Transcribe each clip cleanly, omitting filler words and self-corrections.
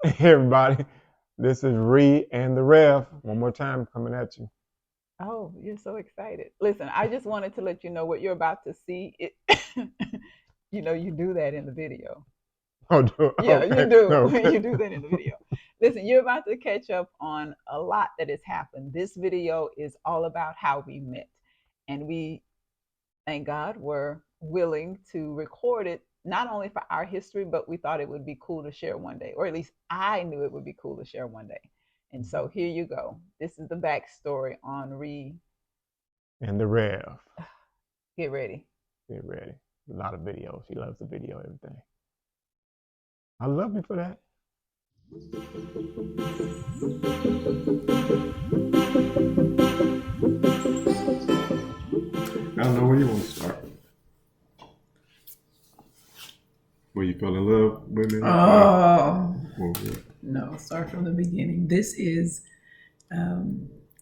Hey everybody, this is Ree and the Rev. One more time coming at you. Oh, you're so excited. Listen, I just wanted to let you know what you're about to see. You do that in the video. Oh, Yeah, you okay, do. okay. You do that in the video. Listen, you're about to catch up on a lot that has happened. This video is all about how we met. And we, thank God, were willing to record it, not only for our history, but we thought it would be cool to share one day, or at least I knew it would be cool to share one day. And so here you go. This is the backstory on Ree. And the Rev. Get ready. Get ready. A lot of videos. She loves the video, everything. I love you for that. I don't know where you want to start. Where you fell in love with me? Oh, Well, no, start from the beginning. This is,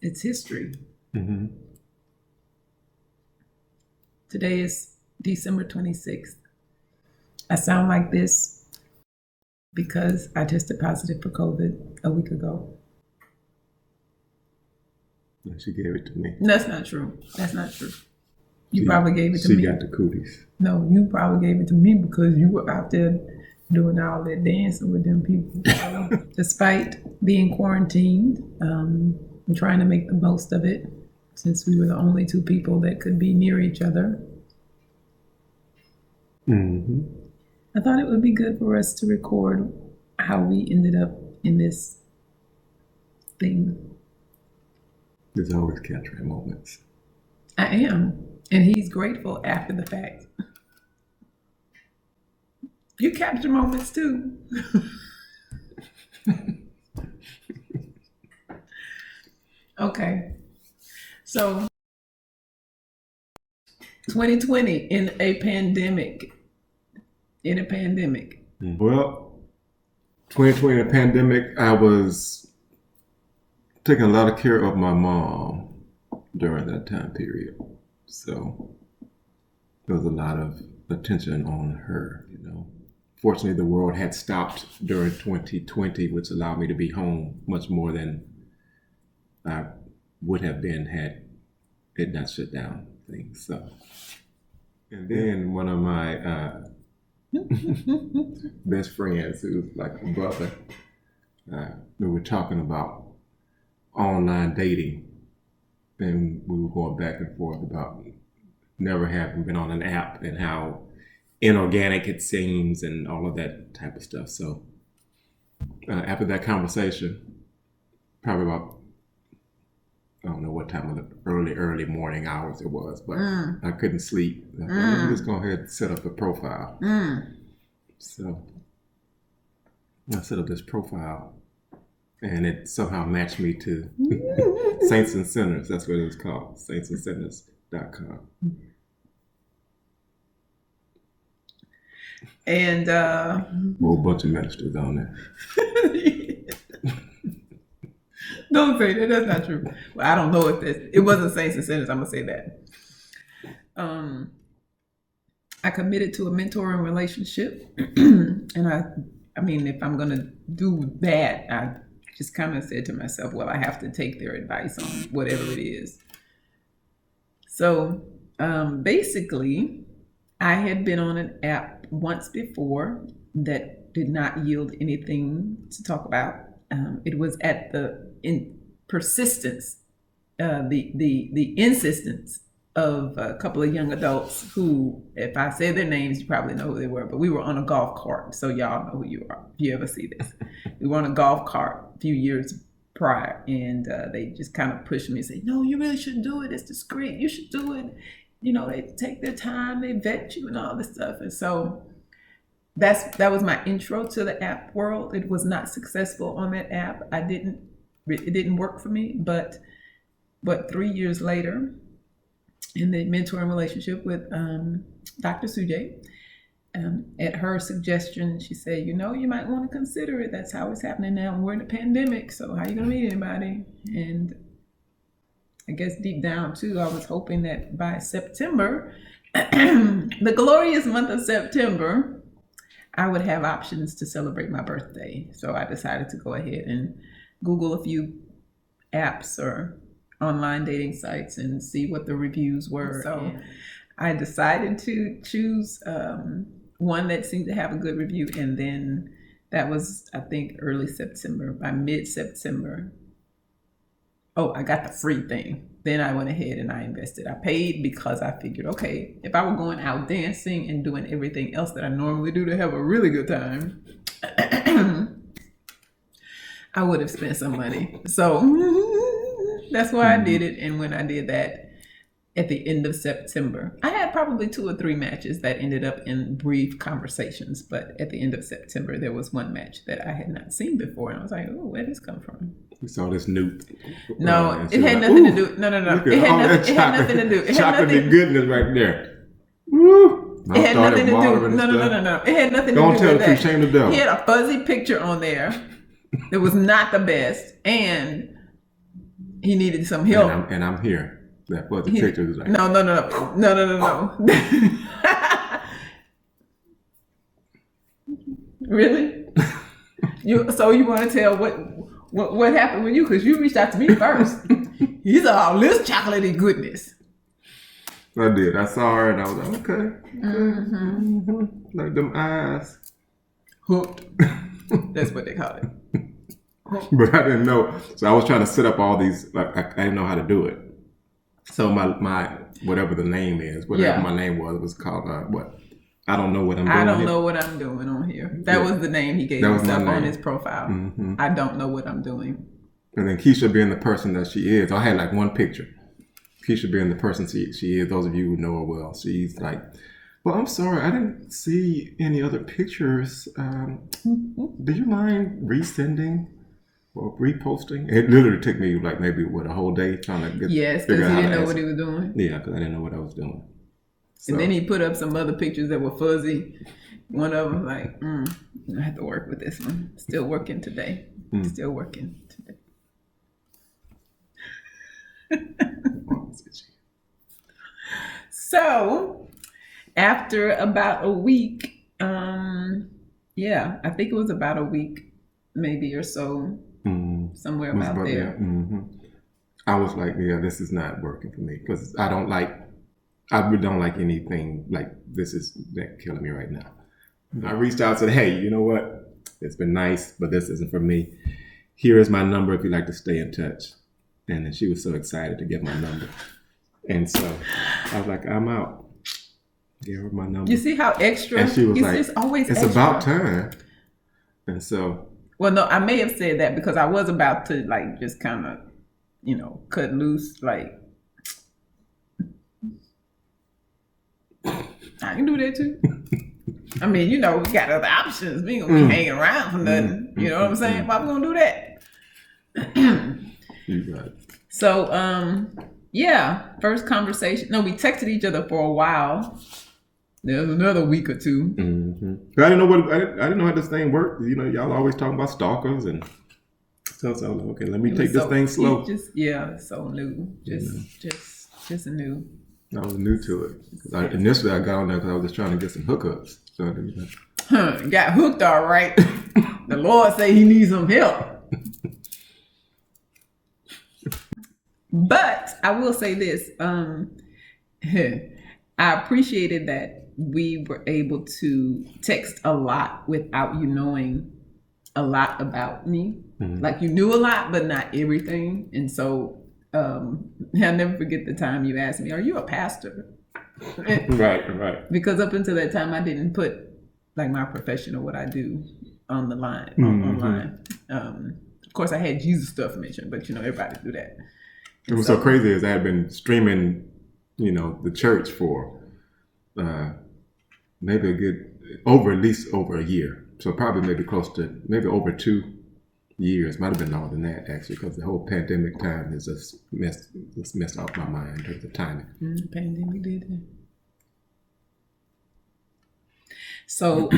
it's history. mm-hmm. Today is December 26th. I sound like this because I tested positive for COVID a week ago. She gave it to me. That's not true. That's not true. You probably gave it to me. She got the cooties. No, you probably gave it to me because you were out there doing all that dancing with them people. Despite being quarantined, I'm trying to make the most of it since we were the only two people that could be near each other. Mm-hmm. I thought it would be good for us to record how we ended up in this thing. There's always capturing moments. I am. And he's grateful after the fact. You capture moments too. Okay. So 2020 in a pandemic. Well, 2020, the pandemic, I was taking a lot of care of my mom during that time period. So there was a lot of attention on her, you know. Fortunately, the world had stopped during 2020, which allowed me to be home much more than I would have been had it not shut down things. So, and then one of my best friends, who's like a brother, we were talking about online dating, and we were going back and forth about never having been on an app and how inorganic it seems and all of that type of stuff. So after that conversation, probably about, I don't know what time of the early morning hours it was, but I couldn't sleep. I thought, let me just go ahead and set up a profile. So I set up this profile, and it somehow matched me to Saints and Sinners. That's what it was called, saintsandsinners.com. And A whole bunch of ministers on there. don't say that. That's not true. Well, I don't know if it wasn't Saints and Sinners. I'm gonna say that. I committed to a mentoring relationship, and I mean, if I'm gonna do that, I just kind of said to myself, well, I have to take their advice on whatever it is. So basically, I had been on an app once before that did not yield anything to talk about. It was at the persistence, the insistence of a couple of young adults who, if I say their names, you probably know who they were, but we were on a golf cart, so y'all know who you are if you ever see this. We were on a golf cart a few years prior, and they just kind of pushed me and said, no, you really shouldn't do it. It's discreet. You should do it. You know, they take their time, they vet you and all this stuff. And so that was my intro to the app world. It was not successful on that app. It didn't work for me, but 3 years later, in the mentoring relationship with Dr. Sujay, at her suggestion, she said, you know, you might want to consider it. That's how it's happening now. We're in a pandemic, so how are you going to meet anybody? And I guess deep down, too, I was hoping that by September, the glorious month of September, I would have options to celebrate my birthday. So I decided to go ahead and Google a few apps or online dating sites and see what the reviews were. So I decided to choose one that seemed to have a good review, and then that was, I think, early September. By mid-September, I got the free thing. Then I went ahead and I invested. I paid because I figured, okay, if I were going out dancing and doing everything else that I normally do to have a really good time, I would have spent some money. So that's why I did it. And when I did that at the end of September, I had probably 2 or 3 matches that ended up in brief conversations. But at the end of September, there was one match that I had not seen before. And I was like, oh, where did this come from? We saw this new. No, it had nothing to do. No. It had nothing to do. It had nothing. Goodness right there. Woo! It had nothing to do. No. It had nothing to do with that. Don't tell the truth, shame the devil. He had a fuzzy picture on there. It was not the best, and he needed some help. And I'm here. That fuzzy picture is like no. Really? You want to tell what happened with you? Because you reached out to me first. He's all this chocolatey goodness. I did. I saw her and I was like, okay. Like them eyes. Hooked. That's what they call it. But I didn't know. So I was trying to set up all these, like I didn't know how to do it. So my whatever the name is, whatever my name was called what? I don't know what I'm doing. I don't know what I'm doing on here. That was the name he gave himself on his profile. I don't know what I'm doing. And then Keisha being the person that she is, I had like one picture. Keisha being the person she is, those of you who know her well, she's like, well, I'm sorry, I didn't see any other pictures. Do you mind resending or reposting? It literally took me like maybe a whole day trying to get. Yes, because he didn't know what he was doing. Yeah, because I didn't know what I was doing. So. And then he put up some other pictures that were fuzzy. One of them like, I have to work with this one. Still working today. Still working today. So after about a week, I think it was about a week, maybe or so, somewhere about there. I was like, this is not working for me because I really don't like anything like this is killing me right now. I reached out and said, hey, you know what? It's been nice, but this isn't for me. Here is my number if you'd like to stay in touch. And then she was so excited to get my number. And so I was like, I'm out. Gave her my number. You see how extra? And she was like, it's always it's extra. about time. And so. Well, no, I may have said that because I was about to like just kind of, cut loose. Like, I can do that too. I mean, we got other options. We ain't gonna be hanging around for nothing. You know what I'm saying? Why we gonna do that? You got it. So, first conversation. No, we texted each other for a while. There's another week or two. I didn't know how this thing worked. Y'all always talking about stalkers and so I was like, okay, let me take this thing slow. So new. Just new. I was new to it. Initially, I got on there because I was just trying to get some hookups. So got hooked all right. The Lord say he needs some help. But I will say this. I appreciated that we were able to text a lot without you knowing a lot about me. Like you knew a lot, but not everything. And so I'll never forget the time you asked me, are you a pastor? Right. Because up until that time, I didn't put like my profession or what I do on the line, online. Of course, I had Jesus stuff mentioned, but everybody do that. It was so crazy as I had been streaming, the church for maybe at least over a year. So probably maybe maybe over 2 years. Might have been longer than that actually, because the whole pandemic time has just messed off my mind in terms of timing. Pandemic did that. So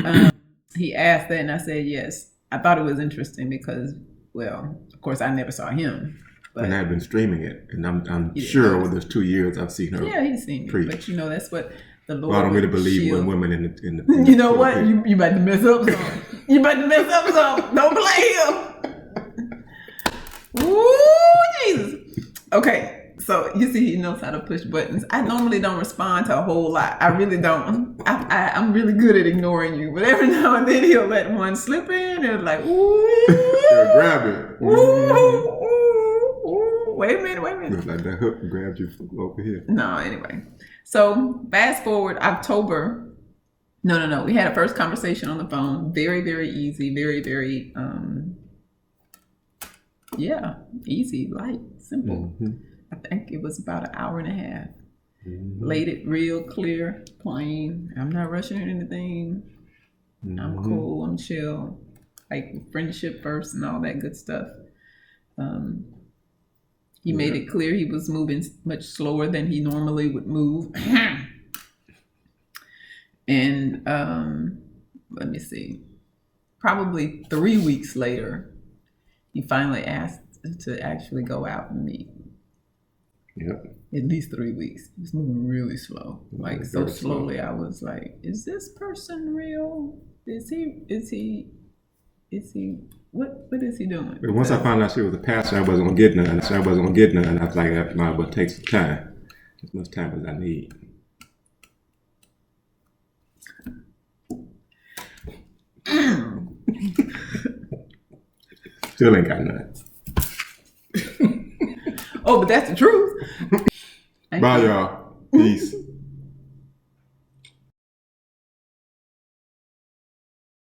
he asked that, and I said yes. I thought it was interesting because, well, of course, I never saw him. But, and I've been streaming it, and I'm sure over those 2 years I've seen her. Yeah, he's seen me. preach. But that's what the Lord. Well, I don't really would believe shield. when women in the You know what? You about to mess up something. You about to mess up something. Don't play him. Ooh, Jesus. Okay. So you see, he knows how to push buttons. I normally don't respond to a whole lot. I really don't. I'm really good at ignoring you, but every now and then he'll let one slip in, and it's like, ooh, He'll grab it. ooh, ooh, ooh. Wait a minute. Like that hook grabs you from over here. No, anyway. So fast forward October. No. We had a first conversation on the phone. Very, very easy. Very, very, easy, light, simple. Mm-hmm. I think it was about an hour and a half. Mm-hmm. Laid it real clear, plain. I'm not rushing anything. Mm-hmm. I'm cool. I'm chill. Like friendship first and all that good stuff. He made it clear he was moving much slower than he normally would move. And let me see. Probably 3 weeks later, he finally asked to actually go out and meet. Yep. At least 3 weeks. He was moving really slow. Like so Very slow. slowly I was like, is this person real? Is he what is he doing? But once I found out she was a pastor, I wasn't gonna get none. I was like, that might well take some time. As much time as I need. Still ain't got none. Oh, but that's the truth. Bye, y'all. Peace.